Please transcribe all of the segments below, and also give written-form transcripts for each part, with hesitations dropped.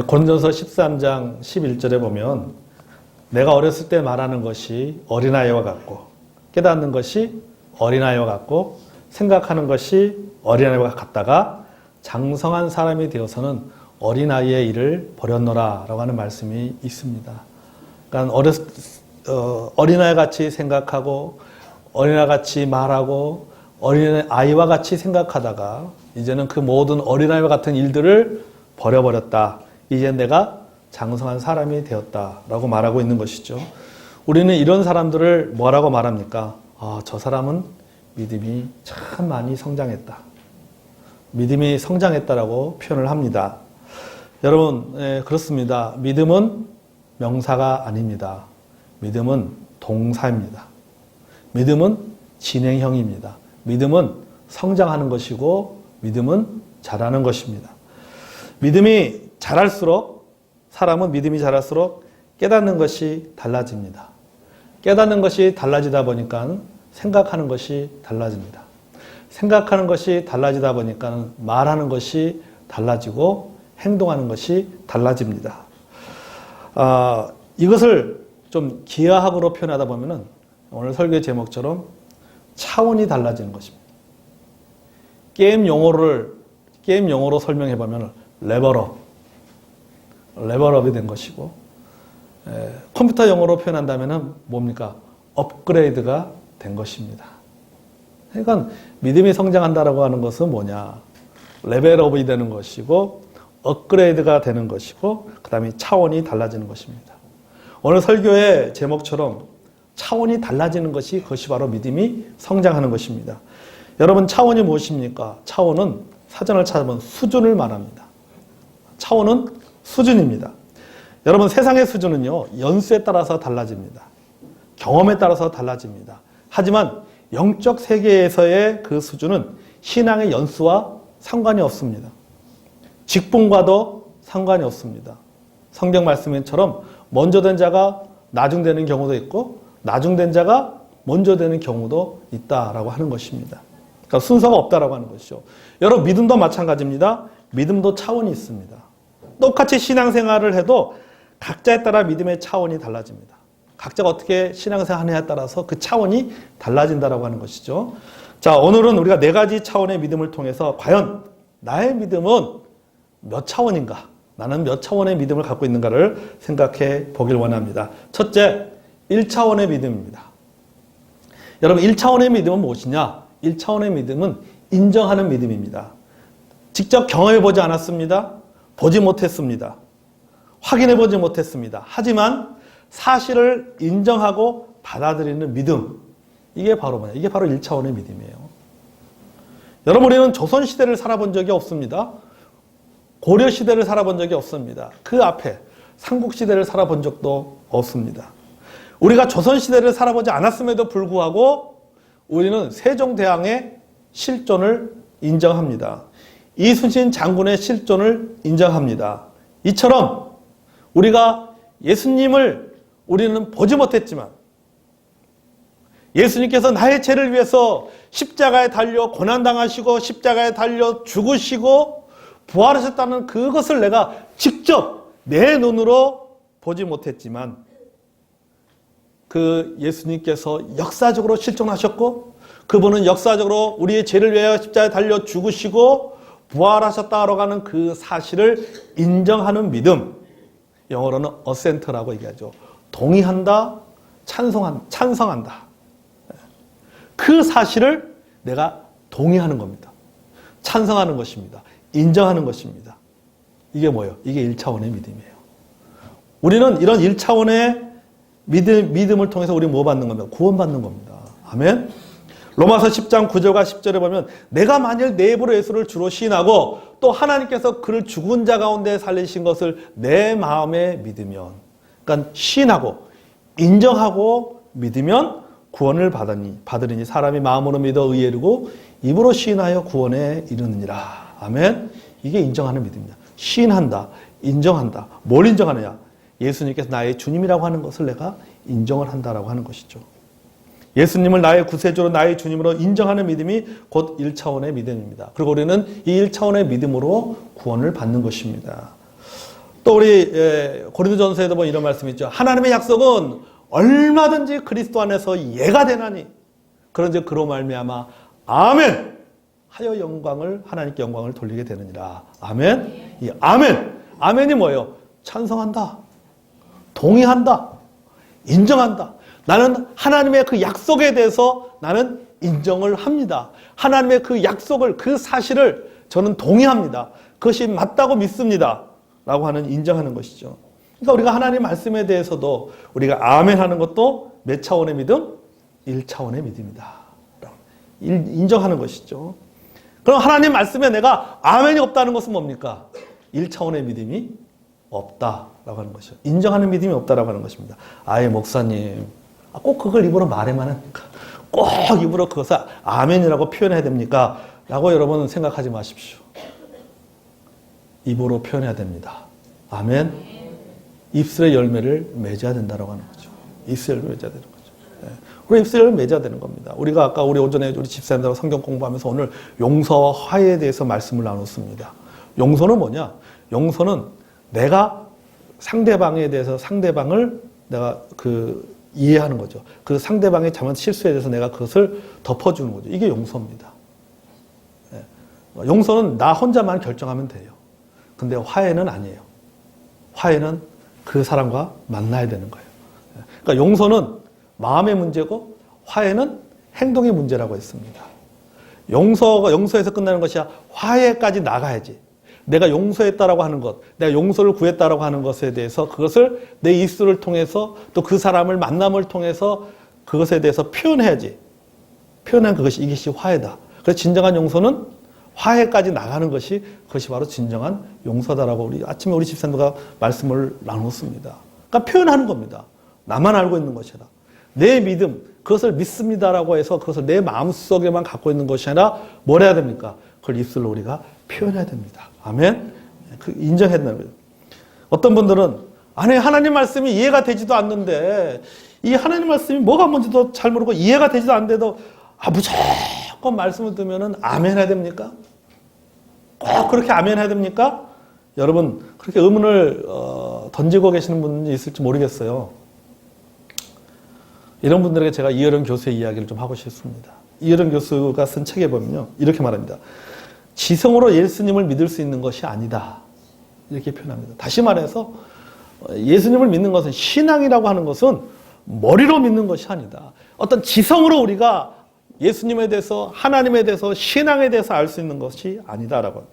고린도전서 13장 11절에 보면 내가 어렸을 때 말하는 것이 어린아이와 같고 깨닫는 것이 어린아이와 같고 생각하는 것이 어린아이와 같다가 장성한 사람이 되어서는 어린아이의 일을 버렸노라 라고 하는 말씀이 있습니다. 그러니까 어린아이 같이 생각하고 어린아이 같이 말하고 어린아이와 같이 생각하다가 이제는 그 모든 어린아이와 같은 일들을 버려버렸다. 이제 내가 장성한 사람이 되었다라고 말하고 있는 것이죠. 우리는 이런 사람들을 뭐라고 말합니까? 저 사람은 믿음이 참 많이 성장했다. 믿음이 성장했다라고 표현을 합니다. 여러분, 그렇습니다. 믿음은 명사가 아닙니다. 믿음은 동사입니다. 믿음은 진행형입니다. 믿음은 성장하는 것이고 믿음은 자라는 것입니다. 믿음이 자랄수록 사람은 믿음이 자랄수록 깨닫는 것이 달라집니다. 깨닫는 것이 달라지다 보니까 생각하는 것이 달라집니다. 생각하는 것이 달라지다 보니까 말하는 것이 달라지고 행동하는 것이 달라집니다. 이것을 좀 기하학으로 표현하다 보면은 오늘 설교의 제목처럼 차원이 달라지는 것입니다. 게임 용어로 설명해 보면 레벨업이 된 것이고, 컴퓨터 용어로 표현한다면 뭡니까? 업그레이드가 된 것입니다. 그러니까 믿음이 성장한다라고 하는 것은 뭐냐? 레벨업이 되는 것이고, 업그레이드가 되는 것이고, 그 다음에 차원이 달라지는 것입니다. 오늘 설교의 제목처럼 차원이 달라지는 것이 그것이 바로 믿음이 성장하는 것입니다. 여러분, 차원이 무엇입니까? 차원은 사전을 찾아보면 수준을 말합니다. 차원은 수준입니다. 여러분, 세상의 수준은요, 연수에 따라서 달라집니다. 경험에 따라서 달라집니다. 하지만 영적 세계에서의 그 수준은 신앙의 연수와 상관이 없습니다. 직분과도 상관이 없습니다. 성경 말씀처럼 먼저 된 자가 나중되는 경우도 있고 나중된 자가 먼저 되는 경우도 있다라고 하는 것입니다. 그러니까 순서가 없다라고 하는 것이죠. 여러분, 믿음도 마찬가지입니다. 믿음도 차원이 있습니다. 똑같이 신앙생활을 해도 각자에 따라 믿음의 차원이 달라집니다. 각자가 어떻게 신앙생활하느냐에 따라서 그 차원이 달라진다라고 하는 것이죠. 자, 오늘은 우리가 4가지 차원의 믿음을 통해서 과연 나의 믿음은 몇 차원인가? 나는 몇 차원의 믿음을 갖고 있는가를 생각해 보길 원합니다. 첫째, 1차원의 믿음입니다. 여러분, 1차원의 믿음은 무엇이냐? 1차원의 믿음은 인정하는 믿음입니다. 직접 경험해 보지 않았습니다. 보지 못했습니다. 확인해 보지 못했습니다. 하지만 사실을 인정하고 받아들이는 믿음. 이게 바로 뭐냐? 이게 바로 1차원의 믿음이에요. 여러분, 우리는 조선시대를 살아본 적이 없습니다. 고려시대를 살아본 적이 없습니다. 그 앞에 삼국시대를 살아본 적도 없습니다. 우리가 조선시대를 살아보지 않았음에도 불구하고 우리는 세종대왕의 실존을 인정합니다. 이순신 장군의 실존을 인정합니다. 이처럼 우리가 예수님을 우리는 보지 못했지만 예수님께서 나의 죄를 위해서 십자가에 달려 고난당하시고 십자가에 달려 죽으시고 부활하셨다는 그것을 내가 직접 내 눈으로 보지 못했지만 그 예수님께서 역사적으로 실존하셨고 그분은 역사적으로 우리의 죄를 위하여 십자가에 달려 죽으시고 부활하셨다라고 하는 그 사실을 인정하는 믿음, 영어로는 assent라고 얘기하죠. 동의한다, 찬성한다. 그 사실을 내가 동의하는 겁니다. 찬성하는 것입니다. 인정하는 것입니다. 이게 뭐예요? 이게 1차원의 믿음이에요. 우리는 이런 1차원의 믿음을 통해서 우리 뭐 받는 겁니까? 구원받는 겁니다. 아멘? 로마서 10장 9절과 10절에 보면 내가 만일 내 입으로 예수를 주로 시인하고 또 하나님께서 그를 죽은 자 가운데 살리신 것을 내 마음에 믿으면, 그러니까 시인하고 인정하고 믿으면 구원을 받으리니 사람이 마음으로 믿어 의에 이르고 입으로 시인하여 구원에 이르느니라. 아멘? 이게 인정하는 믿음입니다. 시인한다, 인정한다. 뭘 인정하느냐? 예수님께서 나의 주님이라고 하는 것을 내가 인정을 한다라고 하는 것이죠. 예수님을 나의 구세주로 나의 주님으로 인정하는 믿음이 곧 1차원의 믿음입니다. 그리고 우리는 이 1차원의 믿음으로 구원을 받는 것입니다. 또 우리 고린도전서에도 보면 이런 말씀이 있죠. 하나님의 약속은 얼마든지 그리스도 안에서 예가 되나니 그런즉 그로 말미암아 아멘 하여 하나님께 영광을 돌리게 되느니라. 아멘. 이 아멘이 뭐예요? 찬성한다, 동의한다, 인정한다. 나는 하나님의 그 약속에 대해서 나는 인정을 합니다. 하나님의 그 약속을, 그 사실을 저는 동의합니다. 그것이 맞다고 믿습니다. 라고 하는 인정하는 것이죠. 그러니까 우리가 하나님 말씀에 대해서도 우리가 아멘 하는 것도 몇 차원의 믿음? 1차원의 믿음이다. 인정하는 것이죠. 그럼 하나님 말씀에 내가 아멘이 없다는 것은 뭡니까? 1차원의 믿음이 없다라고 하는 것이죠. 인정하는 믿음이 없다라고 하는 것입니다. 아예 목사님, 꼭 그걸 입으로 말해만 합니까? 꼭 입으로 그것을 아멘이라고 표현해야 됩니까? 라고 여러분 생각하지 마십시오. 입으로 표현해야 됩니다. 아멘. 입술의 열매를 맺어야 된다고 하는 거죠. 입술의 열매를 맺어야 되는 거죠. 우리 입술을 맺어야 되는 겁니다. 우리가 아까 우리 오전에 우리 집사님들하고 성경 공부하면서 오늘 용서와 화해에 대해서 말씀을 나눴습니다. 용서는 뭐냐? 용서는 내가 상대방에 대해서 상대방을 내가 이해하는 거죠. 그 상대방의 잘못 실수에 대해서 내가 그것을 덮어주는 거죠. 이게 용서입니다. 용서는 나 혼자만 결정하면 돼요. 근데 화해는 아니에요. 화해는 그 사람과 만나야 되는 거예요. 그러니까 용서는 마음의 문제고 화해는 행동의 문제라고 했습니다. 용서에서 끝나는 것이 화해까지 나가야지. 내가 용서했다라고 하는 것, 내가 용서를 구했다라고 하는 것에 대해서 그것을 내 입술을 통해서 또 그 사람을 만남을 통해서 그것에 대해서 표현해야지. 표현한 이것이 화해다. 그래서 진정한 용서는 화해까지 나가는 그것이 바로 진정한 용서다라고 아침에 우리 집사님과 말씀을 나눴습니다. 그러니까 표현하는 겁니다. 나만 알고 있는 것이라. 내 믿음, 그것을 믿습니다라고 해서 그것을 내 마음속에만 갖고 있는 것이 아니라 뭘 해야 됩니까? 그걸 입술로 우리가 표현해야 됩니다. 아멘? 인정해야 된다는 거예요. 어떤 분들은 아니 하나님 말씀이 이해가 되지도 않는데 이 하나님 말씀이 뭐가 뭔지도 잘 모르고 이해가 되지도 않는데도 무조건 말씀을 들으면 아멘 해야 됩니까? 꼭 그렇게 아멘 해야 됩니까? 여러분 그렇게 의문을 던지고 계시는 분이 있을지 모르겠어요. 이런 분들에게 제가 이어령 교수의 이야기를 좀 하고 싶습니다. 이어령 교수가 쓴 책에 보면요. 이렇게 말합니다. 지성으로 예수님을 믿을 수 있는 것이 아니다. 이렇게 표현합니다. 다시 말해서 예수님을 믿는 것은 신앙이라고 하는 것은 머리로 믿는 것이 아니다. 어떤 지성으로 우리가 예수님에 대해서 하나님에 대해서 신앙에 대해서 알 수 있는 것이 아니다라고.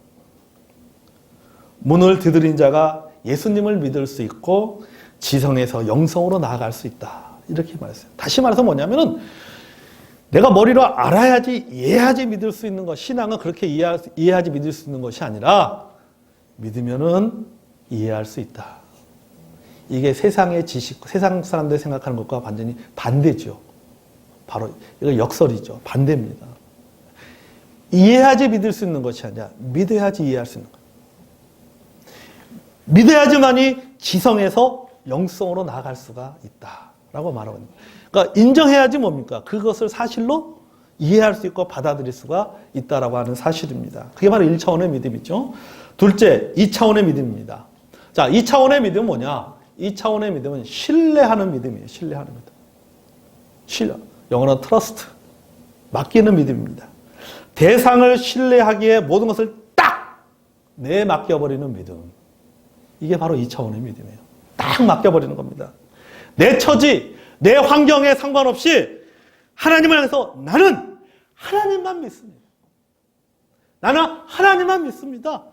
문을 두드린 자가 예수님을 믿을 수 있고 지성에서 영성으로 나아갈 수 있다. 이렇게 말했어요. 다시 말해서 뭐냐면은 내가 머리로 알아야지 이해하지 믿을 수 있는 것, 신앙은 그렇게 이해하지 믿을 수 있는 것이 아니라 믿으면은 이해할 수 있다. 이게 세상의 지식, 세상 사람들이 생각하는 것과 완전히 반대죠. 바로 이거 역설이죠. 반대입니다. 이해하지 믿을 수 있는 것이 아니라 믿어야지 이해할 수 있는 것. 믿어야지만이 지성에서 영성으로 나아갈 수가 있다라고 말하고 있는 거예요. 그러니까 인정해야지 뭡니까? 그것을 사실로 이해할 수 있고 받아들일 수가 있다라고 하는 사실입니다. 그게 바로 1차원의 믿음이죠. 둘째, 2차원의 믿음입니다. 자, 2차원의 믿음은 뭐냐? 2차원의 믿음은 신뢰하는 믿음이에요. 신뢰하는 믿음. 신뢰. 영어로 트러스트. 맡기는 믿음입니다. 대상을 신뢰하기에 모든 것을 딱 내맡겨버리는 믿음. 이게 바로 2차원의 믿음이에요. 딱 맡겨버리는 겁니다. 내 처지, 내 환경에 상관없이 하나님을 향해서 나는 하나님만 믿습니다. 나는 하나님만 믿습니다.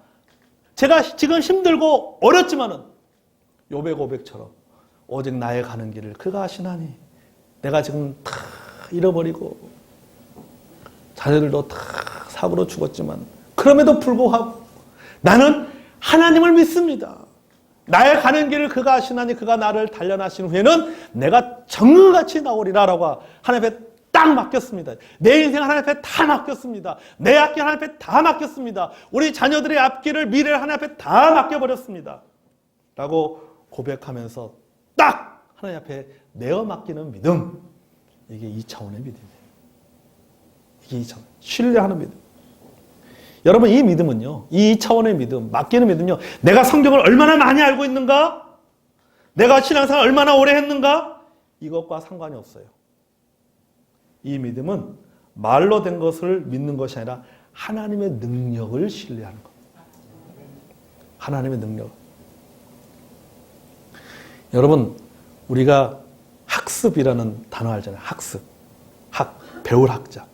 제가 지금 힘들고 어렵지만은 욥의 고백처럼 오직 나의 가는 길을 그가 아시나니 내가 지금 다 잃어버리고 자녀들도 다 사고로 죽었지만 그럼에도 불구하고 나는 하나님을 믿습니다. 나의 가는 길을 그가 아시나니 그가 나를 단련하신 후에는 내가 정금같이 나오리라라고 하나님 앞에 딱 맡겼습니다. 내 인생 하나님 앞에 다 맡겼습니다. 내 앞길 하나님 앞에 다 맡겼습니다. 우리 자녀들의 앞길을 미래를 하나님 앞에 다 맡겨버렸습니다. 라고 고백하면서 딱 하나님 앞에 내어 맡기는 믿음. 이게 2차원의 믿음이에요. 이게 2차원. 신뢰하는 믿음. 여러분 이 믿음은요, 이 차원의 믿음, 맡기는 믿음요, 내가 성경을 얼마나 많이 알고 있는가? 내가 신앙생활 얼마나 오래 했는가? 이것과 상관이 없어요. 이 믿음은 말로 된 것을 믿는 것이 아니라 하나님의 능력을 신뢰하는 겁니다. 하나님의 능력. 여러분, 우리가 학습이라는 단어 알잖아요. 학습. 배울 학자.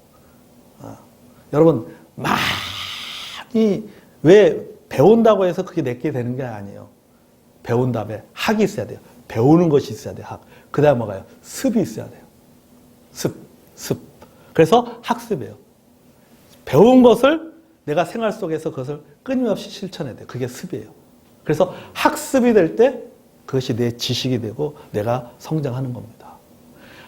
여러분, 많이, 왜 배운다고 해서 그게 내게 되는 게 아니에요. 배운 다음에 학이 있어야 돼요. 배우는 것이 있어야 돼요. 학. 그 다음에 뭐가요? 습이 있어야 돼요. 습. 그래서 학습이에요. 배운 것을 내가 생활 속에서 그것을 끊임없이 실천해야 돼요. 그게 습이에요. 그래서 학습이 될 때 그것이 내 지식이 되고 내가 성장하는 겁니다.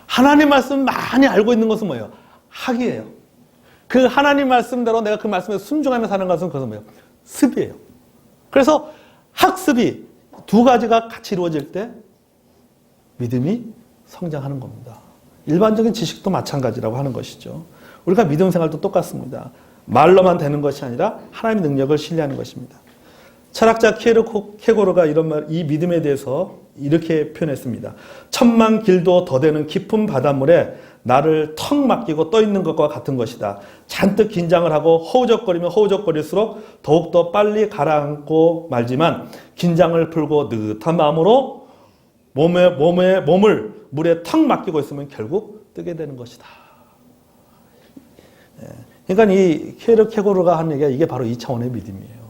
하나님 말씀 많이 알고 있는 것은 뭐예요? 학이에요. 그 하나님 말씀대로 내가 그 말씀에 순종하며 사는 것은 그것은 뭐예요? 습이에요. 그래서 학습이 두 가지가 같이 이루어질 때 믿음이 성장하는 겁니다. 일반적인 지식도 마찬가지라고 하는 것이죠. 우리가 믿음 생활도 똑같습니다. 말로만 되는 것이 아니라 하나님의 능력을 신뢰하는 것입니다. 철학자 케고르가 이 믿음에 대해서 이렇게 표현했습니다. 천만 길도 더 되는 깊은 바닷물에 나를 턱 맡기고 떠 있는 것과 같은 것이다. 잔뜩 긴장을 하고 허우적거리면 허우적거릴수록 더욱더 빨리 가라앉고 말지만 긴장을 풀고 느긋한 마음으로 몸을 물에 턱 맡기고 있으면 결국 뜨게 되는 것이다. 그러니까 이 케고르가 한 얘기가 이게 바로 이 차원의 믿음이에요.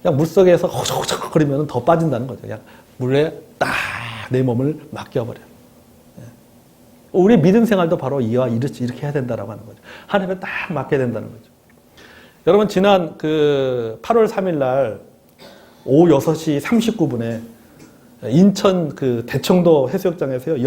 그냥 물속에서 허적허적거리면 더 빠진다는 거죠. 그냥 물에 딱 내 몸을 맡겨버려요. 우리 믿음 생활도 바로 이와 이렇게 해야 된다라고 하는 거죠. 하나님에 딱 맡겨야 된다는 거죠. 여러분, 지난 8월 3일 날 오후 6시 39분에 인천 대청도 해수욕장에서요,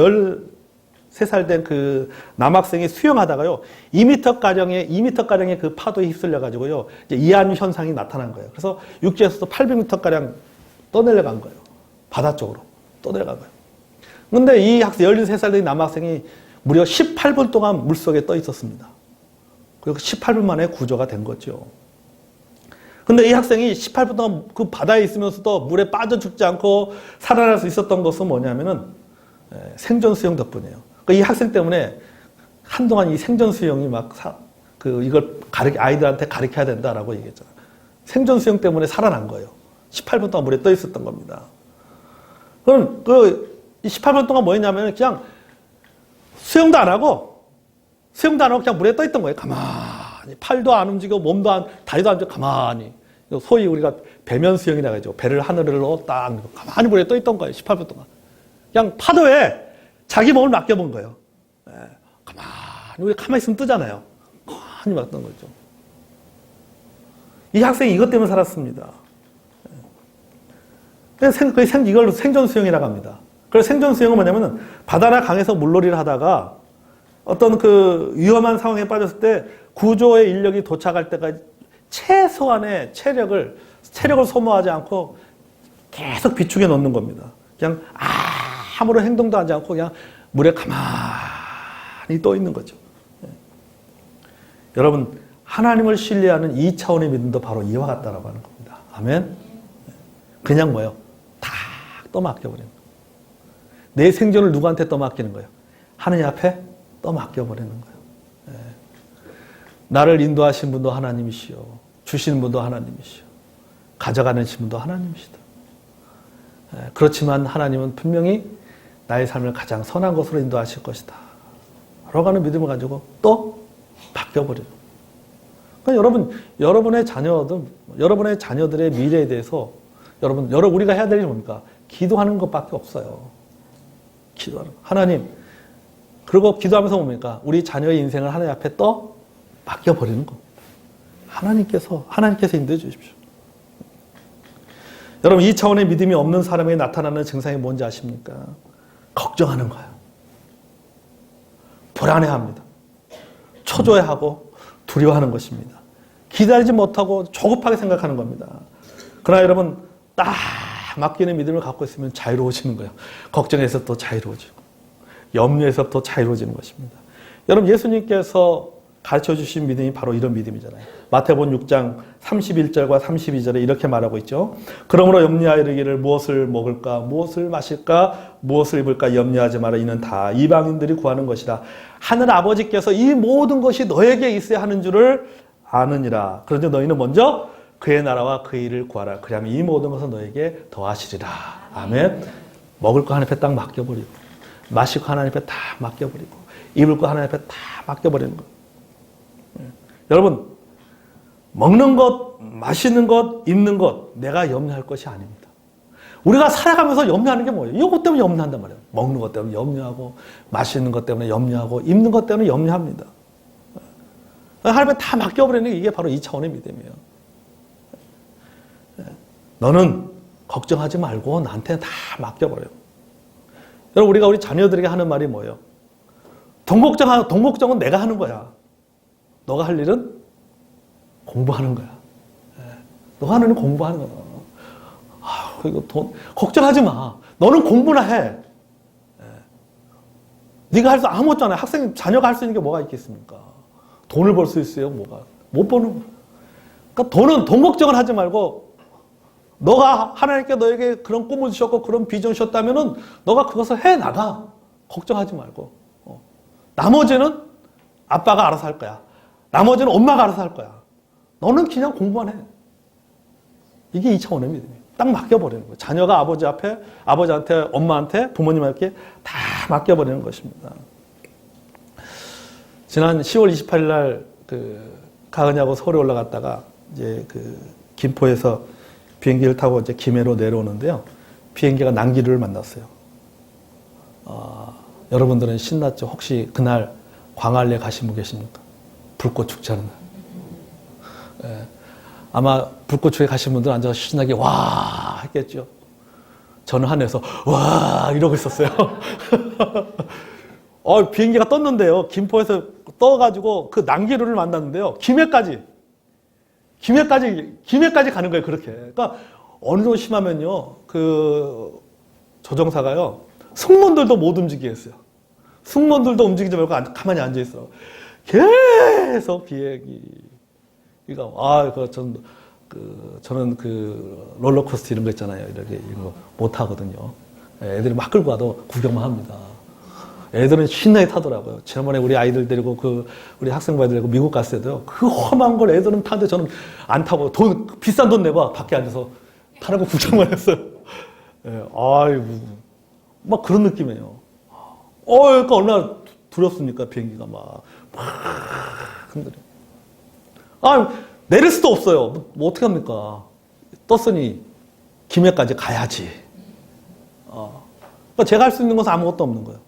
13살 된 남학생이 수영하다가요, 2m가량의 그 파도에 휩쓸려가지고요, 이제 이한 현상이 나타난 거예요. 그래서 육지에서도 800m가량 떠내려간 거예요. 바다 쪽으로 떠내려간 거예요. 근데 이 13살 된 남학생이 무려 18분 동안 물속에 떠 있었습니다. 그리고 18분 만에 구조가 된 거죠. 근데 이 학생이 18분 동안 그 바다에 있으면서도 물에 빠져 죽지 않고 살아날 수 있었던 것은 뭐냐면은 생존 수영 덕분이에요. 그러니까 이 학생 때문에 한동안 이 생존 수영이 이걸 아이들한테 가르쳐야 된다라고 얘기했잖아요. 생존 수영 때문에 살아난 거예요. 18분 동안 물에 떠 있었던 겁니다. 그럼 18분 동안 뭐 했냐면 그냥 수영도 안 하고 그냥 물에 떠 있던 거예요. 가만히. 팔도 안 움직이고 다리도 안 움직이고 가만히. 소위 우리가 배면 수영이라고 하죠. 배를 하늘로 딱 가만히 물에 떠 있던 거예요. 18분 동안. 그냥 파도에 자기 몸을 맡겨본 거예요. 가만히 있으면 뜨잖아요. 가만히 맡던 거죠. 이 학생이 이것 때문에 살았습니다. 이걸로 생존 수영이라고 합니다. 그래서 생존 수영은 뭐냐면은 바다나 강에서 물놀이를 하다가 어떤 위험한 상황에 빠졌을 때 구조의 인력이 도착할 때까지 최소한의 체력을 소모하지 않고 계속 비축해 놓는 겁니다. 그냥 아무런 행동도 하지 않고 그냥 물에 가만히 떠 있는 거죠. 여러분, 하나님을 신뢰하는 이 차원의 믿음도 바로 이와 같다라고 하는 겁니다. 아멘. 그냥 뭐예요? 다 떠맡겨버리는 거예요. 내 생존을 누구한테 떠맡기는 거예요? 하느님 앞에 떠맡겨버리는 거예요. 나를 인도하신 분도 하나님이시오. 주시는 분도 하나님이시오. 가져가는 분도 하나님이시다. 그렇지만 하나님은 분명히 나의 삶을 가장 선한 것으로 인도하실 것이다. 라고 하는 믿음을 가지고 또 바뀌어버려요. 그러니까 여러분의 자녀들의 미래에 대해서 우리가 해야 될 일이 뭡니까? 기도하는 것밖에 없어요. 기도하는 거. 하나님, 그리고 기도하면서 뭡니까? 우리 자녀의 인생을 하나님 앞에 떠 맡겨버리는 겁니다. 하나님께서 인도해 주십시오. 여러분, 이 차원의 믿음이 없는 사람에게 나타나는 증상이 뭔지 아십니까? 걱정하는 거예요. 불안해합니다. 초조해하고 두려워하는 것입니다. 기다리지 못하고 조급하게 생각하는 겁니다. 그러나 여러분, 딱 맡기는 믿음을 갖고 있으면 자유로워지는 거예요. 걱정에서 또 자유로워지고 염려에서 또 자유로워지는 것입니다. 여러분, 예수님께서 가르쳐 주신 믿음이 바로 이런 믿음이잖아요. 마태복음 6장 31절과 32절에 이렇게 말하고 있죠. 그러므로 염려하여 이르기를 무엇을 먹을까, 무엇을 마실까, 무엇을 입을까 염려하지 마라. 이는 다 이방인들이 구하는 것이라. 하늘 아버지께서 이 모든 것이 너에게 있어야 하는 줄을 아느니라. 그런데 너희는 먼저 그의 나라와 그의 일을 구하라. 그리하면 이 모든 것은 너에게 더하시리라. 아멘. 먹을 거 하나님 앞에 딱 맡겨버리고, 마실 거 하나님 앞에 다 맡겨버리고, 입을 거 하나님 앞에 다 맡겨버리는 거. 여러분, 먹는 것, 마시는 것, 입는 것, 내가 염려할 것이 아닙니다. 우리가 살아가면서 염려하는 게 뭐예요? 이것 때문에 염려한단 말이에요. 먹는 것 때문에 염려하고, 마시는 것 때문에 염려하고, 입는 것 때문에 염려합니다. 하나님께 다 맡겨버리는 게 이게 바로 2차원의 믿음이에요. 너는 걱정하지 말고 나한테 다 맡겨버려요. 여러분, 우리가 우리 자녀들에게 하는 말이 뭐예요? 돈 걱정은 내가 하는 거야. 너가 할 일은 공부하는 거야. 너가 하는 일은 공부하는 거야. 이거 돈 걱정하지 마. 너는 공부나 해. 네가 할 수 아무것도 안 해. 자녀가 할 수 있는 게 뭐가 있겠습니까? 돈을 벌 수 있어요? 뭐가? 못 버는 거야. 그러니까 돈 걱정을 하지 말고 너가 하나님께 너에게 그런 꿈을 주셨고 그런 비전 주셨다면은 너가 그것을 해 나가. 걱정하지 말고. 나머지는 아빠가 알아서 할 거야. 나머지는 엄마가 알아서 할 거야. 너는 그냥 공부만 해. 이게 2차원의 믿음이에요. 딱 맡겨버리는 거예요. 자녀가 아버지한테, 엄마한테, 부모님한테 다 맡겨버리는 것입니다. 지난 10월 28일 날 가은이하고 서울에 올라갔다가 이제 김포에서 비행기를 타고 이제 김해로 내려오는데요. 비행기가 난기류를 만났어요. 여러분들은 신났죠? 혹시 그날 광안리에 가신 분 계십니까? 불꽃 축제하는 날. 예. 아마 불꽃 축제 가신 분들 앉아서 신나게 와 했겠죠. 저는 하늘에서 와 이러고 있었어요. 비행기가 떴는데요. 김포에서 떠가지고 그 난기류를 만났는데요. 김해까지 가는 거예요. 그렇게. 그러니까 어느 정도 심하면요. 조종사가요. 승무원들도 못 움직이게 했어요. 승무원들도 움직이지 말고 가만히 앉아 있어. 계속 비행기. 그러니까 저는 롤러코스터 이런 거 있잖아요. 이런 거 못 하거든요. 애들이 막 끌고 가도 구경만 합니다. 애들은 신나게 타더라고요. 지난번에 우리 아이들 데리고 우리 학생부 아이들 데리고 미국 갔을 때도요. 그 험한 걸 애들은 타는데 저는 안 타고 비싼 돈 내고 밖에 앉아서 타는 거 구경만 했어요. 아이고. 막 그런 느낌이에요. 그러니까 얼마나 두렵습니까? 비행기가 막 흔들려. 내릴 수도 없어요. 뭐 어떻게 합니까? 떴으니 김해까지 가야지. 그러니까 제가 할 수 있는 것은 아무것도 없는 거예요.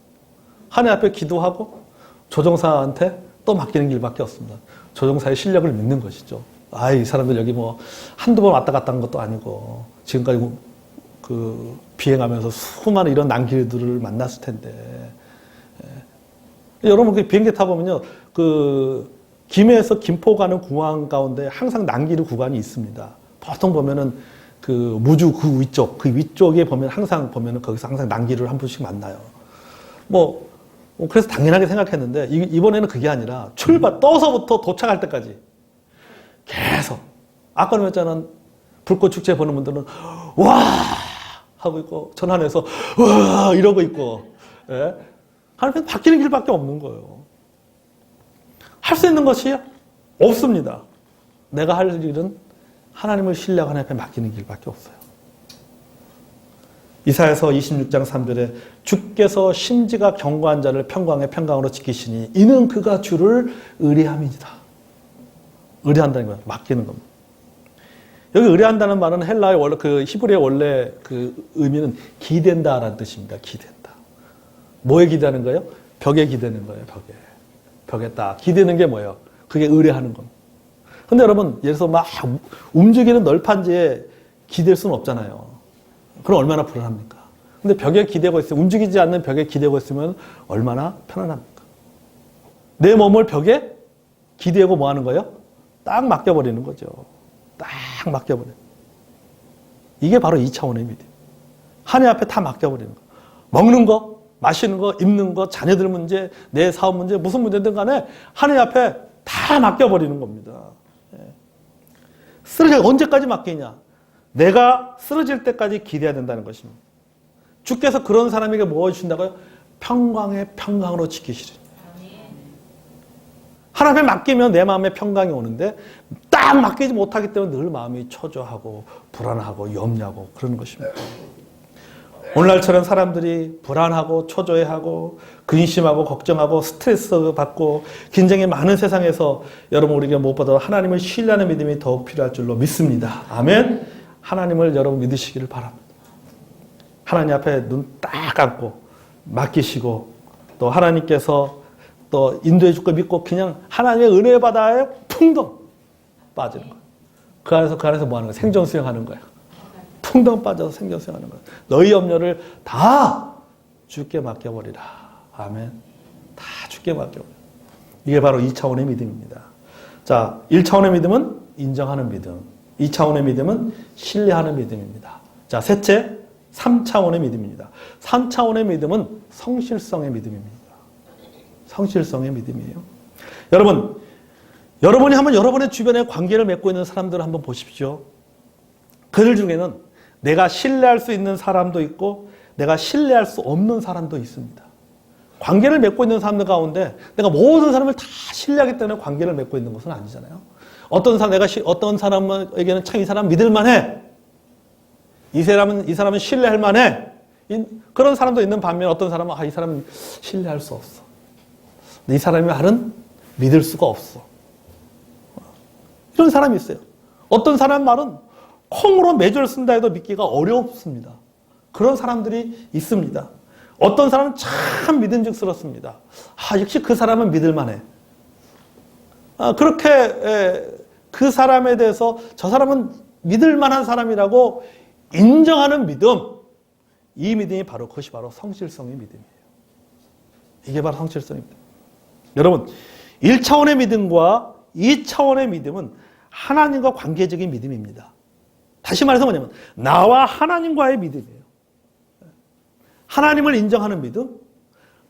하나님 앞에 기도하고 조종사한테 또 맡기는 길밖에 없습니다. 조종사의 실력을 믿는 것이죠. 이 사람들 여기 뭐 한두 번 왔다 갔다 한 것도 아니고 지금까지 비행하면서 수많은 이런 난길들을 만났을 텐데. 여러분 비행기 타보면요. 김해에서 김포 가는 공항 가운데 항상 난기류 구간이 있습니다. 보통 보면은 무주 위쪽에 보면 거기서 항상 난기류를 한 번씩 만나요. 그래서 당연하게 생각했는데 이번에는 그게 아니라 떠서부터 도착할 때까지 계속 아까 말했잖아. 불꽃 축제 보는 분들은 와 하고 있고 전환해서 와 이러고 있고 하나님은 바뀌는 길밖에 없는 거예요. 할 수 있는 것이 없습니다. 내가 할 일은 하나님을 신뢰하고 하나님 앞에 맡기는 길밖에 없어요. 이사야서 26장 3절에 주께서 심지가 견고한 자를 평강의 평강으로 지키시니 이는 그가 주를 의뢰함이니라. 의뢰한다는 거예요. 맡기는 겁니다. 여기 의뢰한다는 말은 헬라의 원래 히브리의 원래 의미는 기댄다라는 뜻입니다. 기댄다. 뭐에 기대는 거예요? 벽에 기대는 거예요. 벽에 딱 기대는 게 뭐예요? 그게 의뢰하는 겁니다. 근데 여러분 예를 들어서 막 움직이는 널판지에 기댈 수는 없잖아요. 그럼 얼마나 불안합니까? 근데 벽에 기대고 있으면 움직이지 않는 벽에 기대고 있으면 얼마나 편안합니까? 내 몸을 벽에 기대고 뭐 하는 거예요? 딱 맡겨버리는 거죠. 딱 맡겨버려. 이게 바로 2차원의 믿음. 하나님 앞에 다 맡겨버리는 거. 먹는 거, 마시는 거, 입는 거, 자녀들 문제, 내 사업 문제, 무슨 문제든 간에 하나님 앞에 다 맡겨버리는 겁니다. 언제까지 맡기냐? 내가 쓰러질 때까지 기대해야 된다는 것입니다. 주께서 그런 사람에게 뭐 주신다고요? 평강의 평강으로 지키시리니. 하나님에 맡기면 내 마음에 평강이 오는데 딱 맡기지 못하기 때문에 늘 마음이 초조하고 불안하고 염려하고 그러는 것입니다. 오늘날처럼 사람들이 불안하고 초조해하고 근심하고 걱정하고 스트레스 받고 긴장이 많은 세상에서 여러분 우리가 무엇보다 하나님을 신뢰하는 믿음이 더욱 필요할 줄로 믿습니다. 아멘. 하나님을 여러분 믿으시기를 바랍니다. 하나님 앞에 눈 딱 감고 맡기시고 또 하나님께서 또 인도해 줄 거 믿고 그냥 하나님의 은혜 바다에 풍덩 빠지는 거예요. 그 안에서 뭐 하는 거예요? 생존 수영하는 거예요. 풍덩 빠져서 생존 수영하는 거예요. 너희 염려를 다 주께 맡겨버리라. 아멘. 다 주께 맡겨버려. 이게 바로 2차원의 믿음입니다. 자, 1차원의 믿음은 인정하는 믿음. 2차원의 믿음은 신뢰하는 믿음입니다. 자, 셋째, 3차원의 믿음입니다. 3차원의 믿음은 성실성의 믿음입니다. 성실성의 믿음이에요. 여러분이 한번 여러분의 주변에 관계를 맺고 있는 사람들을 한번 보십시오. 그들 중에는 내가 신뢰할 수 있는 사람도 있고 내가 신뢰할 수 없는 사람도 있습니다. 관계를 맺고 있는 사람들 가운데 내가 모든 사람을 다 신뢰하기 때문에 관계를 맺고 있는 것은 아니잖아요. 어떤 사람에게는 참 이 사람 믿을만해. 이 사람은 신뢰할 만해. 그런 사람도 있는 반면 어떤 사람은 이 사람은 신뢰할 수 없어. 이 사람의 말은 믿을 수가 없어. 이런 사람이 있어요. 어떤 사람 말은 콩으로 매주를 쓴다 해도 믿기가 어렵습니다. 그런 사람들이 있습니다. 어떤 사람은 참 믿음직스럽습니다. 역시 그 사람은 믿을만해. 그렇게 그 사람에 대해서 저 사람은 믿을만한 사람이라고 인정하는 믿음, 이 믿음이 바로 그것이 바로 성실성의 믿음이에요. 이게 바로 성실성의 믿음. 여러분, 1차원의 믿음과 2차원의 믿음은 하나님과 관계적인 믿음입니다. 다시 말해서 뭐냐면 나와 하나님과의 믿음이에요. 하나님을 인정하는 믿음,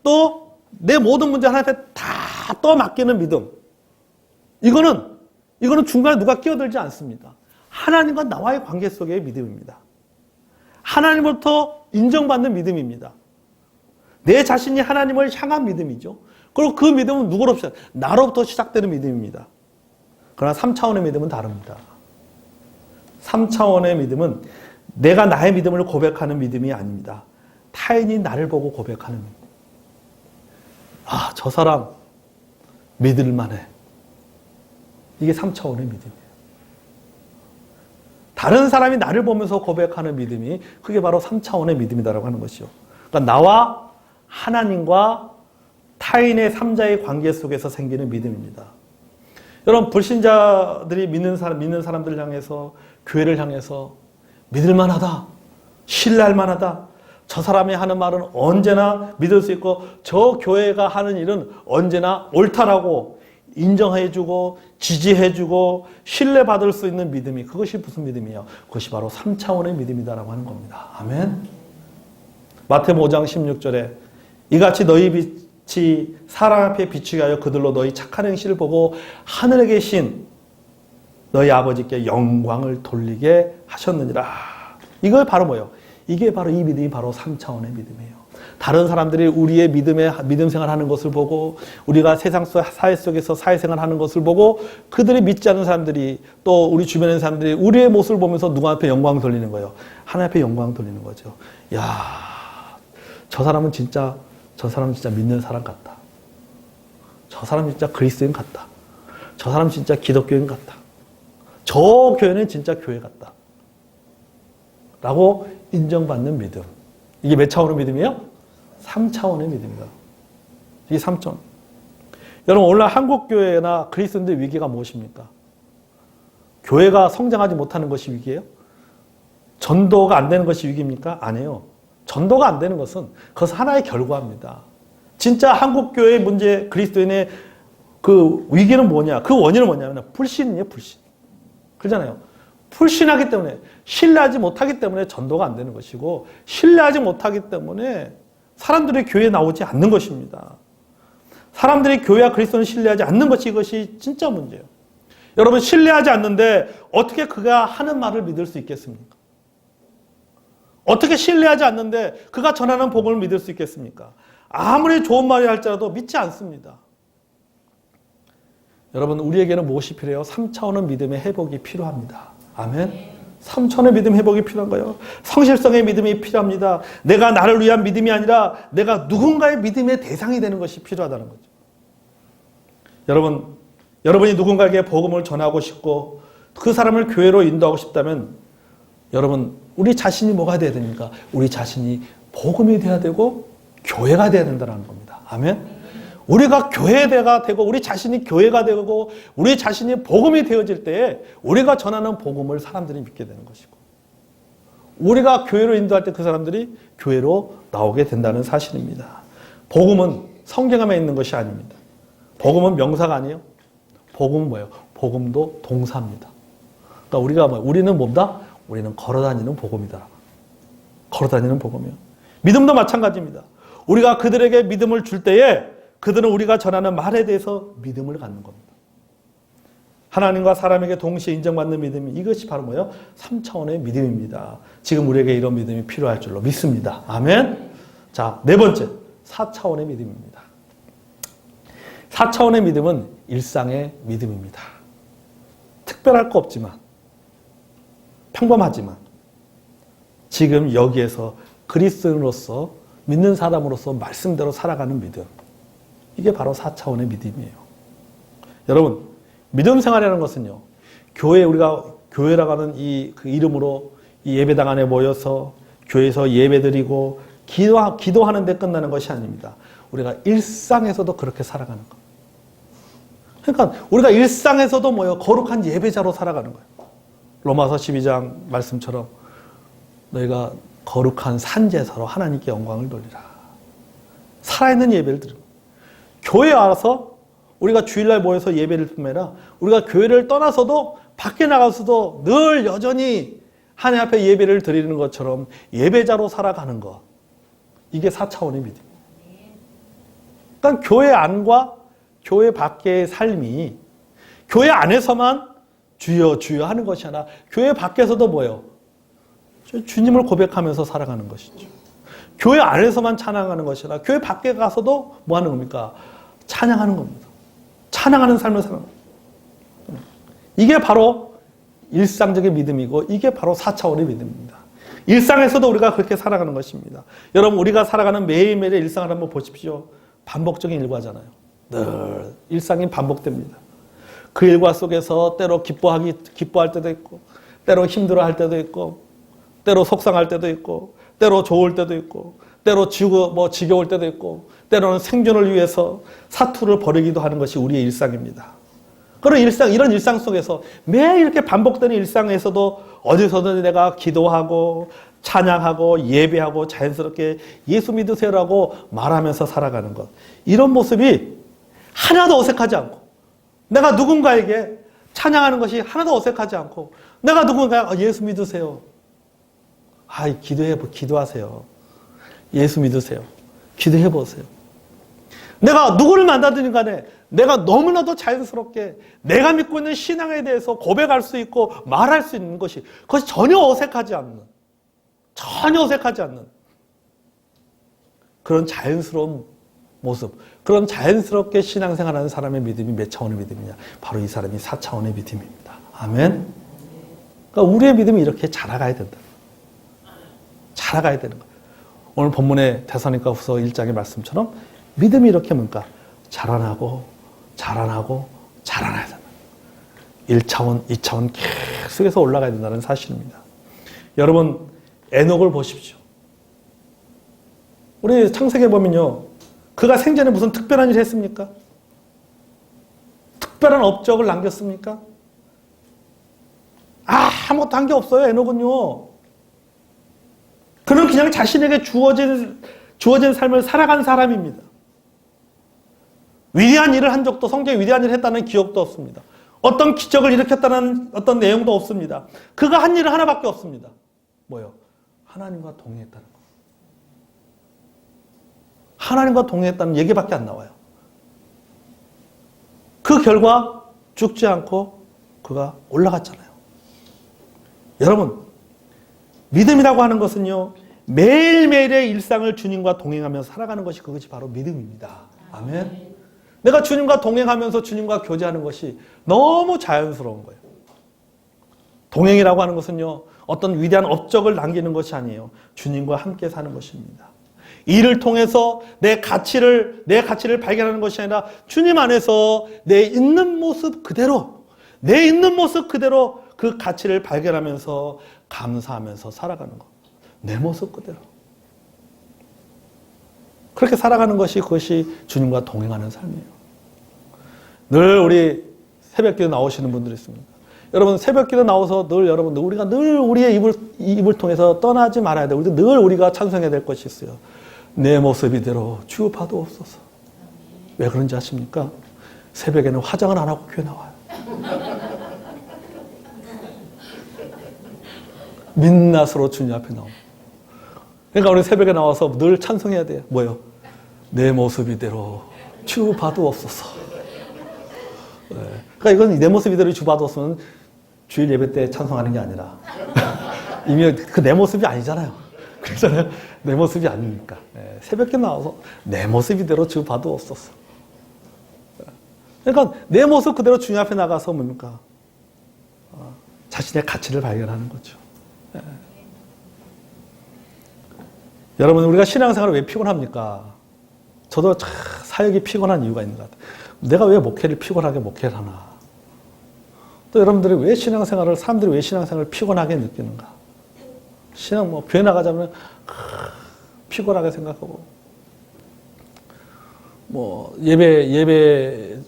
또 내 모든 문제 하나님께 다 떠맡기는 믿음. 이거는 중간에 누가 끼어들지 않습니다. 하나님과 나와의 관계 속의 믿음입니다. 하나님으로부터 인정받는 믿음입니다. 내 자신이 하나님을 향한 믿음이죠. 그리고 그 믿음은 누구로부터 나로부터 시작되는 믿음입니다. 그러나 3차원의 믿음은 다릅니다. 3차원의 믿음은 내가 나의 믿음을 고백하는 믿음이 아닙니다. 타인이 나를 보고 고백하는 믿음. 저 사람 믿을만해. 이게 3차원의 믿음이에요. 다른 사람이 나를 보면서 고백하는 믿음이 그게 바로 3차원의 믿음이다라고 하는 것이죠. 그러니까 나와 하나님과 타인의 3자의 관계 속에서 생기는 믿음입니다. 여러분, 불신자들이 믿는 사람들을 향해서, 교회를 향해서 믿을만하다, 신뢰할 만하다, 저 사람이 하는 말은 언제나 믿을 수 있고 저 교회가 하는 일은 언제나 옳다라고 인정해주고 지지해주고 신뢰받을 수 있는 믿음이, 그것이 무슨 믿음이에요? 그것이 바로 3차원의 믿음이다라고 하는 겁니다. 아멘. 마태복음 5장 16절에 이같이 너희 빛이 사람 앞에 비추게 하여 그들로 너희 착한 행실을 보고 하늘에 계신 너희 아버지께 영광을 돌리게 하셨느니라. 이거 바로 뭐예요? 이게 바로 이 믿음이 바로 3차원의 믿음이에요. 다른 사람들이 우리의 믿음 생활하는 것을 보고 우리가 세상 속 사회 속에서 사회생활하는 것을 보고 그들이 믿지 않는 사람들이 또 우리 주변의 사람들이 우리의 모습을 보면서 누구 앞에 영광 돌리는 거예요? 하나님 앞에 영광 돌리는 거죠. 저 사람은 진짜 믿는 사람 같다. 저 사람 진짜 그리스도인 같다. 저 사람 진짜 기독교인 같다. 저 교회는 진짜 교회 같다. 라고 인정받는 믿음. 이게 몇 차원의 믿음이에요? 3차원의 믿음입니다. 이게 3차원. 여러분, 오늘날 한국교회나 그리스도인들의 위기가 무엇입니까? 교회가 성장하지 못하는 것이 위기예요? 전도가 안 되는 것이 위기입니까? 아니에요. 전도가 안 되는 것은 그것은 하나의 결과입니다. 진짜 한국교회의 문제, 그리스도인의 그 위기는 뭐냐? 그 원인은 뭐냐면 불신이에요, 불신. 그렇잖아요. 불신하기 때문에, 신뢰하지 못하기 때문에 전도가 안 되는 것이고, 신뢰하지 못하기 때문에 사람들이 교회에 나오지 않는 것입니다. 사람들이 교회와 그리스도를 신뢰하지 않는 것이 이것이 진짜 문제예요. 여러분 신뢰하지 않는데 어떻게 그가 하는 말을 믿을 수 있겠습니까? 어떻게 신뢰하지 않는데 그가 전하는 복음을 믿을 수 있겠습니까? 아무리 좋은 말이 할지라도 믿지 않습니다. 여러분 우리에게는 무엇이 필요해요? 3차원의 믿음의 회복이 필요합니다. 아멘. 3차원의 믿음 회복이 필요한 거예요. 성실성의 믿음이 필요합니다. 내가 나를 위한 믿음이 아니라 내가 누군가의 믿음의 대상이 되는 것이 필요하다는 거죠. 여러분이 누군가에게 복음을 전하고 싶고 그 사람을 교회로 인도하고 싶다면 여러분 우리 자신이 뭐가 돼야 됩니까? 우리 자신이 복음이 돼야 되고 교회가 돼야 된다는 겁니다. 아멘. 우리가 교회가 되고 우리 자신이 교회가 되고 우리 자신이 복음이 되어질 때에 우리가 전하는 복음을 사람들이 믿게 되는 것이고 우리가 교회로 인도할 때 그 사람들이 교회로 나오게 된다는 사실입니다. 복음은 성경에만 있는 것이 아닙니다. 복음은 명사가 아니에요. 복음은 뭐예요? 복음도 동사입니다. 그러니까 우리는 뭐다? 우리는 걸어다니는 복음이다. 걸어다니는 복음이요. 믿음도 마찬가지입니다. 우리가 그들에게 믿음을 줄 때에 그들은 우리가 전하는 말에 대해서 믿음을 갖는 겁니다. 하나님과 사람에게 동시에 인정받는 믿음이 이것이 바로 뭐예요? 3차원의 믿음입니다. 지금 우리에게 이런 믿음이 필요할 줄로 믿습니다. 아멘. 자, 네 번째 4차원의 믿음입니다. 4차원의 믿음은 일상의 믿음입니다. 특별할 거 없지만 평범하지만 지금 여기에서 그리스도인으로서 믿는 사람으로서 말씀대로 살아가는 믿음. 이게 바로 4차원의 믿음이에요. 여러분, 믿음 생활이라는 것은요, 우리가 교회라고 하는 그 이름으로 이 예배당 안에 모여서 교회에서 예배드리고 기도하는 데 끝나는 것이 아닙니다. 우리가 일상에서도 그렇게 살아가는 겁니다. 그러니까 우리가 일상에서도 거룩한 예배자로 살아가는 거예요. 로마서 12장 말씀처럼 너희가 거룩한 산제사로 하나님께 영광을 돌리라. 살아있는 예배를 드리고 교회에 와서 우리가 주일날 모여서 예배를 드리면 우리가 교회를 떠나서도 밖에 나가서도 늘 여전히 하나님 앞에 예배를 드리는 것처럼 예배자로 살아가는 것. 이게 4차원의 믿음이에요. 그러니까 교회 안과 교회 밖의 삶이 교회 안에서만 주여 주여 하는 것이 아니라 교회 밖에서도 뭐예요? 주님을 고백하면서 살아가는 것이죠. 교회 안에서만 찬양하는 것이 아니라 교회 밖에 가서도 뭐 하는 겁니까? 찬양하는 겁니다. 찬양하는 삶을 살아가는 겁니다. 이게 바로 일상적인 믿음이고 이게 바로 4차원의 믿음입니다. 일상에서도 우리가 그렇게 살아가는 것입니다. 여러분 우리가 살아가는 매일매일의 일상을 한번 보십시오. 반복적인 일과잖아요. 늘 일상이 반복됩니다. 그 일과 속에서 때로 기뻐할 때도 있고 때로 힘들어할 때도 있고 때로 속상할 때도 있고 때로 좋을 때도 있고 때로 지겨울 때도 있고 때로는 생존을 위해서 사투를 벌이기도 하는 것이 우리의 일상입니다. 이런 일상 속에서 매일 이렇게 반복되는 일상에서도 어디서든 내가 기도하고 찬양하고 예배하고 자연스럽게 예수 믿으세요라고 말하면서 살아가는 것. 이런 모습이 하나도 어색하지 않고 내가 누군가에게 찬양하는 것이 하나도 어색하지 않고 내가 누군가에 예수 믿으세요. 기도하세요. 예수 믿으세요. 기도해보세요. 내가 누구를 만나든 간에 내가 너무나도 자연스럽게 내가 믿고 있는 신앙에 대해서 고백할 수 있고 말할 수 있는 것이 그것이 전혀 어색하지 않는 그런 자연스러운 모습, 그런 자연스럽게 신앙생활하는 사람의 믿음이 몇 차원의 믿음이냐? 바로 이 사람이 4차원의 믿음입니다. 아멘. 그러니까 우리의 믿음이 이렇게 자라가야 된다. 자라가야 되는 거예요. 오늘 본문의 데살로니가후서 1장의 말씀처럼 믿음이 이렇게 뭔가 자라나고 자라나야 된다. 1차원, 2차원 계속해서 올라가야 된다는 사실입니다. 여러분 에녹을 보십시오. 우리 창세기에 보면요. 그가 생전에 무슨 특별한 일을 했습니까? 특별한 업적을 남겼습니까? 아무것도 한 게 없어요. 에녹은요. 그는 그냥 자신에게 주어진 삶을 살아간 사람입니다. 위대한 일을 한 적도 성경에 위대한 일을 했다는 기억도 없습니다. 어떤 기적을 일으켰다는 어떤 내용도 없습니다. 그가 한 일은 하나밖에 없습니다. 뭐요? 하나님과 동행했다는 거. 하나님과 동행했다는 얘기밖에 안 나와요. 결과 죽지 않고 그가 올라갔잖아요. 여러분, 믿음이라고 하는 것은요, 매일매일의 일상을 주님과 동행하면서 살아가는 것이 그것이 바로 믿음입니다. 아멘. 내가 주님과 동행하면서 주님과 교제하는 것이 너무 자연스러운 거예요. 동행이라고 하는 것은요, 어떤 위대한 업적을 남기는 것이 아니에요. 주님과 함께 사는 것입니다. 이를 통해서 내 가치를 발견하는 것이 아니라 주님 안에서 내 있는 모습 그대로 그 가치를 발견하면서 감사하면서 살아가는 것. 내 모습 그대로. 그렇게 살아가는 것이 그것이 주님과 동행하는 삶이에요. 늘 우리 새벽기도 나오시는 분들이 있습니다. 여러분 새벽기도 나와서 우리가 늘 우리의 입을 통해서 떠나지 말아야 돼. 늘 우리가 찬송해야 될 것이 있어요. 내 모습 이대로 주옵하도 없어서. 왜 그런지 아십니까? 새벽에는 화장을 안 하고 교회 나와요. 민낯으로 주님 앞에 나옵니다. 그러니까 우리 새벽에 나와서 늘 찬송해야 돼요. 뭐요? 내 모습 이대로 주옵하도 없어서. 그러니까 이건 내 모습 이대로 주옵하도 없으면 주일 예배 때 찬송하는 게 아니라 이미 그 내 모습이 아니잖아요. 그렇잖아요. 내 모습이 아니니까. 새벽에 나와서 내 모습 이대로 주옵하도 없어서. 그러니까 내 모습 그대로 주님 앞에 나가서 뭡니까? 자신의 가치를 발견하는 거죠. 여러분 우리가 신앙생활을 왜 피곤합니까? 저도 사역이 피곤한 이유가 있는 것 같아요. 내가 왜 목회를 피곤하게 목회를 하나? 또 여러분들이 왜 사람들이 왜 신앙생활을 피곤하게 느끼는가? 교회 나가자면 피곤하게 생각하고 예배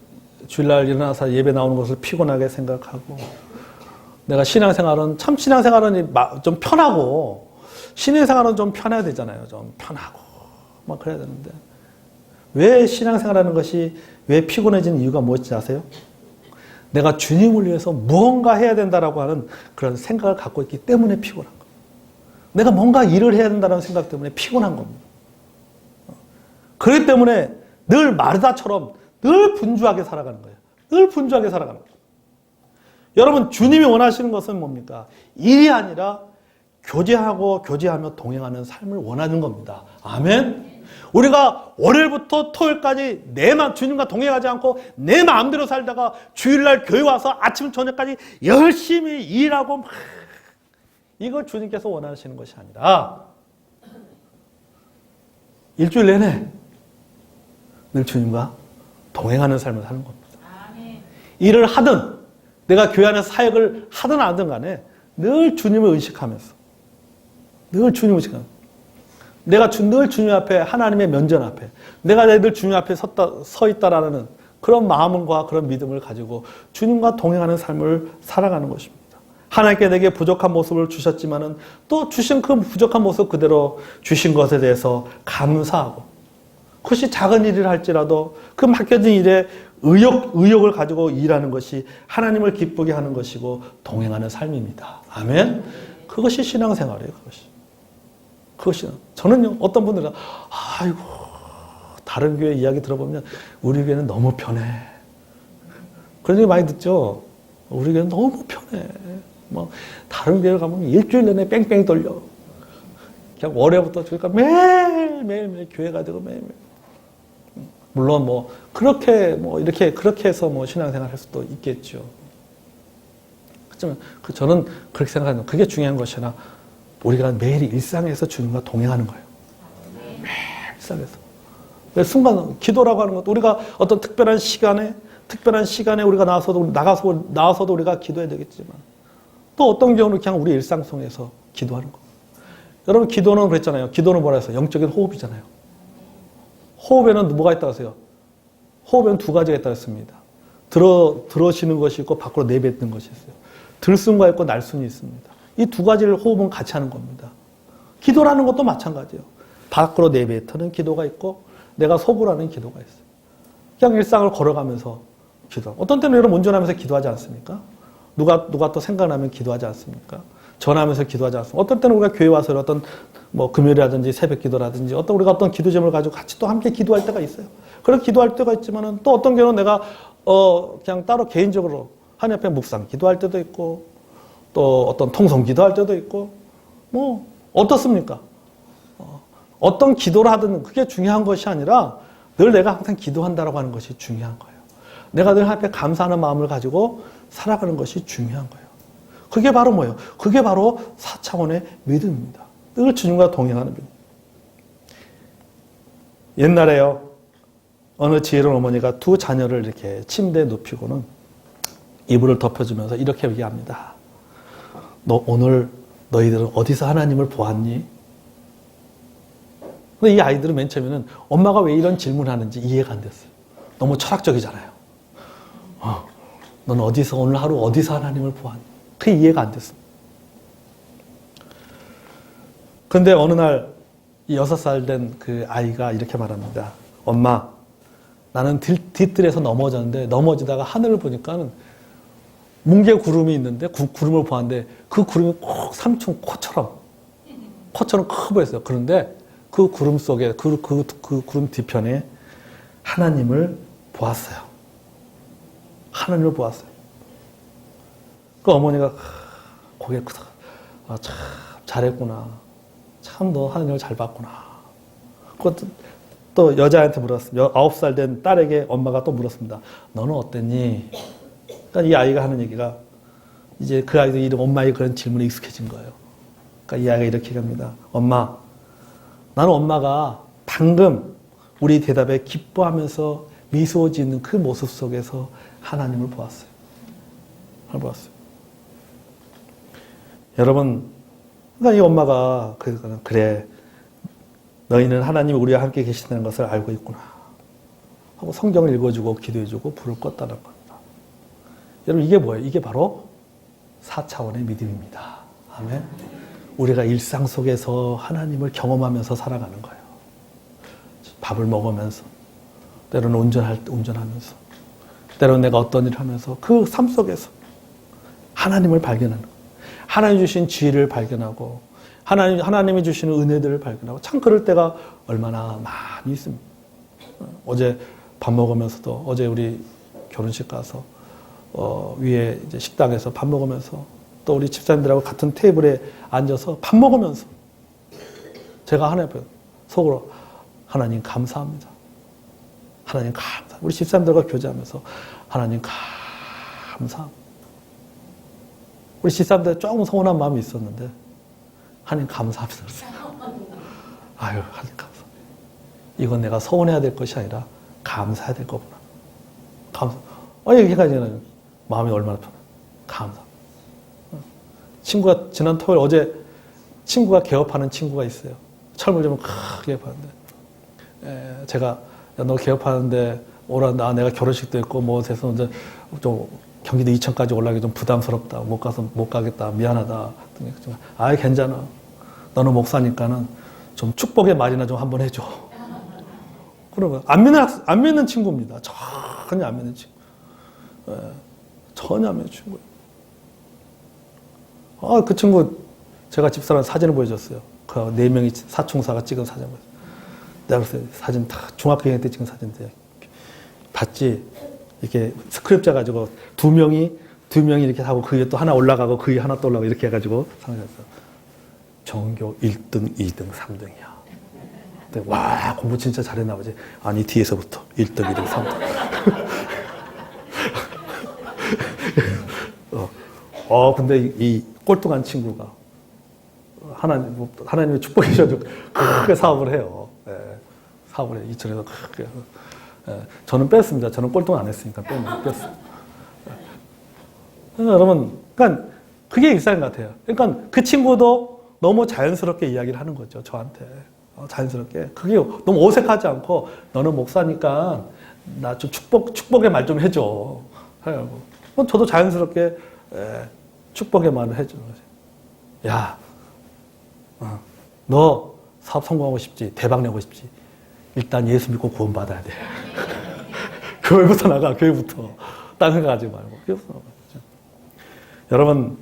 주일날 일어나서 예배 나오는 것을 피곤하게 생각하고 내가 신앙생활은 좀 편하고 신앙생활은 좀 편해야 되잖아요. 좀 편하고 막 그래야 되는데 왜 신앙생활하는 것이 왜 피곤해지는 이유가 무엇인지 아세요? 내가 주님을 위해서 무언가 해야 된다라고 하는 그런 생각을 갖고 있기 때문에 피곤한 거예요. 내가 뭔가 일을 해야 된다는 생각 때문에 피곤한 겁니다. 그렇기 때문에 늘 마르다처럼 늘 분주하게 살아가는 거예요. 늘 분주하게 살아가는 거예요. 여러분 주님이 원하시는 것은 뭡니까? 일이 아니라 교제하며 동행하는 삶을 원하는 겁니다. 아멘. 우리가 월요일부터 토요일까지 주님과 동행하지 않고 내 마음대로 살다가 주일날 교회 와서 아침 저녁까지 열심히 일하고 이걸 주님께서 원하시는 것이 아니라 일주일 내내 늘 주님과 동행하는 삶을 사는 겁니다. 일을 하든 내가 교회 안에서 사역을 하든 안 하든 간에 늘 주님을 의식하면서 내가 늘 주님 앞에 하나님의 면전 앞에 내가 늘 주님 앞에 서 있다라는 그런 마음과 그런 믿음을 가지고 주님과 동행하는 삶을 살아가는 것입니다. 하나님께 내게 부족한 모습을 주셨지만은 또 주신 그 부족한 모습 그대로 주신 것에 대해서 감사하고 그것이 작은 일을 할지라도 그 맡겨진 일에 의욕을 가지고 일하는 것이 하나님을 기쁘게 하는 것이고 동행하는 삶입니다. 아멘. 그것이 신앙생활이에요. 그것이 저는요 어떤 분들은 아이고 다른 교회 이야기 들어보면 우리 교회는 너무 편해. 그런 얘기 많이 듣죠. 우리 교회는 너무 편해. 다른 교회 가면 일주일 내내 뺑뺑이 돌려. 그냥 월요일부터 주니까 매일 교회가 되고 매일. 물론 그렇게 해서 신앙생활 할 수도 있겠죠. 하지만 저는 그렇게 생각하는 그게 중요한 것이 아니라 우리가 매일 일상에서 주님과 동행하는 거예요. 매일 일상에서. 순간 기도라고 하는 것도 우리가 어떤 특별한 시간에 우리가 나가서도 우리가 기도해야 되겠지만 또 어떤 경우는 그냥 우리 일상 속에서 기도하는 거. 여러분 기도는 그랬잖아요. 기도는 뭐라 했어요? 영적인 호흡이잖아요. 호흡에는 뭐가 있다고 하세요? 호흡에는 두 가지가 있다고 했습니다. 들어쉬는 것이 있고 밖으로 내뱉는 것이 있어요. 들숨과 있고 날숨이 있습니다. 이 두 가지를 호흡은 같이 하는 겁니다. 기도라는 것도 마찬가지예요. 밖으로 내뱉는 기도가 있고 내가 속으로 하는 기도가 있어요. 그냥 일상을 걸어가면서 기도하고 어떤 때는 여러분 운전하면서 기도하지 않습니까? 누가 또 생각나면 기도하지 않습니까? 전화하면서 기도하지 않습니까? 어떤 때는 우리가 교회 와서 어떤 금요일이라든지 새벽 기도라든지 우리가 어떤 기도 제목을 가지고 같이 또 함께 기도할 때가 있어요. 그렇게 기도할 때가 있지만은 또 어떤 경우는 내가 그냥 따로 개인적으로 하나님 앞에 묵상 기도할 때도 있고, 또 어떤 통성 기도할 때도 있고, 뭐, 어떻습니까? 어떤 기도를 하든 그게 중요한 것이 아니라 늘 내가 항상 기도한다라고 하는 것이 중요한 거예요. 내가 늘 하나님 앞에 감사하는 마음을 가지고 살아가는 것이 중요한 거예요. 그게 바로 뭐예요? 그게 바로 4차원의 믿음입니다. 늘 주님과 동행하는 믿음. 옛날에요, 어느 지혜로운 어머니가 두 자녀를 이렇게 침대에 눕히고는 이불을 덮여주면서 이렇게 얘기합니다. 너 오늘 너희들은 어디서 하나님을 보았니? 근데 이 아이들은 맨 처음에는 엄마가 왜 이런 질문을 하는지 이해가 안 됐어요. 너무 철학적이잖아요. 넌 어디서 오늘 하루 어디서 하나님을 보았니? 그게 이해가 안 됐어요. 근데 어느 날 이 6살 된 그 아이가 이렇게 말합니다. 엄마, 나는 뒤뜰에서 넘어졌는데 넘어지다가 하늘을 보니까는 뭉게 구름이 있는데 구름을 보았는데 그 구름이 꼭 삼촌 코처럼 커 보였어요. 그런데 그 구름 속에 그 구름 뒤편에 하나님을 보았어요. 하나님을 보았어요. 그 어머니가 고개를 끄덕, 참 잘했구나. 참 너 하나님을 잘 봤구나. 그것도 또 여자한테 물었습니다. 9살 된 딸에게 엄마가 또 물었습니다. 너는 어땠니? 그러니까 이 아이가 하는 얘기가 이제 그 아이도 이런 엄마의 그런 질문에 익숙해진 거예요. 그러니까 이 아이가 이렇게 얘기합니다. 엄마, 나는 엄마가 방금 우리 대답에 기뻐하면서 미소 짓는 그 모습 속에서 하나님을 보았어요. 하나님을 보았어요. 여러분, 그러니까 이 엄마가 그래, 너희는 하나님이 우리와 함께 계신다는 것을 알고 있구나 하고 성경을 읽어주고 기도해주고 불을 껐다는 겁니다. 여러분, 이게 뭐예요? 이게 바로 4차원의 믿음입니다. 아멘. 우리가 일상 속에서 하나님을 경험하면서 살아가는 거예요. 밥을 먹으면서, 때로는 운전하면서, 때로는 내가 어떤 일을 하면서 그 삶 속에서 하나님을 발견하는 거예요. 하나님 주신 지혜를 발견하고 하나님이 주시는 은혜들을 발견하고 참 그럴 때가 얼마나 많이 있습니다. 어제 밥 먹으면서도 어제 우리 결혼식 가서 위에 이제 식당에서 밥 먹으면서 또 우리 집사님들하고 같은 테이블에 앉아서 밥 먹으면서 제가 하나님 앞에 속으로 하나님 감사합니다. 하나님 감사합니다. 우리 집사님들과 교제하면서 하나님 감사합니다. 우리 집사람들 조금 서운한 마음이 있었는데 하나님 감사합니다. 아유, 하나님 감사합니다. 이건 내가 서운해야 될 것이 아니라 감사해야 될 거구나. 감사. 이렇게까지는 마음이 얼마나 편해. 감사. 친구가 지난 토요일 어제 친구가 개업하는 친구가 있어요. 철물 좀 크게 봤는데 제가 너 개업하는데 오라 내가 결혼식도 있고 뭐 돼서 이제 좀 경기도 이천까지 올라가기 좀 부담스럽다. 못 가겠다. 미안하다. 아이, 괜찮아. 너는 목사니까는 좀 축복의 말이나 좀 한번 해줘. 그러면 안 믿는 친구입니다. 전혀 안 믿는 친구. 전혀 안 믿는 친구예요. 그 친구 제가 집사람 사진을 보여줬어요. 그 4명이 사총사가 찍은 사진 보여줬어요. 내가 그랬어요. 사진 다 중학교 때 찍은 사진인데 봤지? 이렇게 스크립트 가지고 두 명이 이렇게 하고 그 위에 또 하나 올라가고 그 위에 하나 또 올라가고 이렇게 해가지고 상상했어. 전교 1등, 2등, 3등이야. 와, 공부 진짜 잘했나 보지. 아니, 뒤에서부터 1등, 2등, 3등. 근데 이 꼴뚱한 친구가 하나님의 축복이 주셔서 크게 사업을 해요. 사업을 해요. 이천에서 크게. 저는 뺐습니다. 저는 꼴등 안 했으니까 뺐어요. 여러분, 그러니까 그게 일상인 것 같아요. 그러니까 그 친구도 너무 자연스럽게 이야기를 하는 거죠. 저한테. 자연스럽게. 그게 너무 어색하지 않고 너는 목사니까 나 좀 축복의 말 좀 해줘. 저도 자연스럽게 축복의 말을 해주는 거죠. 야, 너 사업 성공하고 싶지? 대박 내고 싶지? 일단 예수 믿고 구원받아야 돼. 교회부터 나가, 교회부터. 딴 생각 하지 말고. 교회부터 나가. 여러분,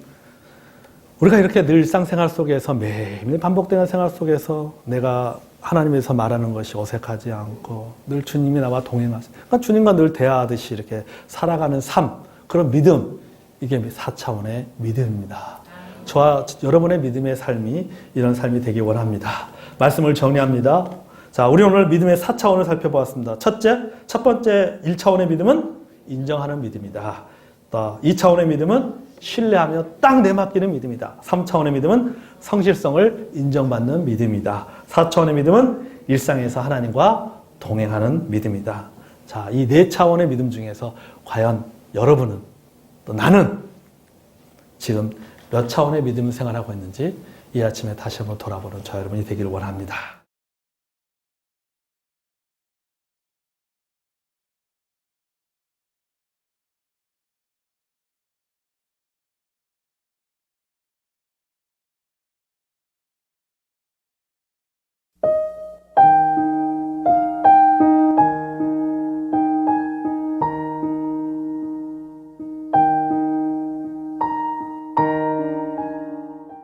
우리가 이렇게 늘 일상생활 속에서 매일 반복되는 생활 속에서 내가 하나님에서 말하는 것이 어색하지 않고 늘 주님이 나와 동행하세요. 그러니까 주님과 늘 대화하듯이 이렇게 살아가는 삶, 그런 믿음, 이게 4차원의 믿음입니다. 저와 여러분의 믿음의 삶이 이런 삶이 되기 원합니다. 말씀을 정리합니다. 자, 우리 오늘 믿음의 4차원을 살펴보았습니다. 첫 번째 1차원의 믿음은 인정하는 믿음이다. 또 2차원의 믿음은 신뢰하며 딱 내맡기는 믿음이다. 3차원의 믿음은 성실성을 인정받는 믿음이다. 4차원의 믿음은 일상에서 하나님과 동행하는 믿음이다. 자, 이 4차원의 믿음 중에서 과연 여러분은 또 나는 지금 몇 차원의 믿음 생활하고 있는지 이 아침에 다시 한번 돌아보는 저 여러분이 되기를 원합니다.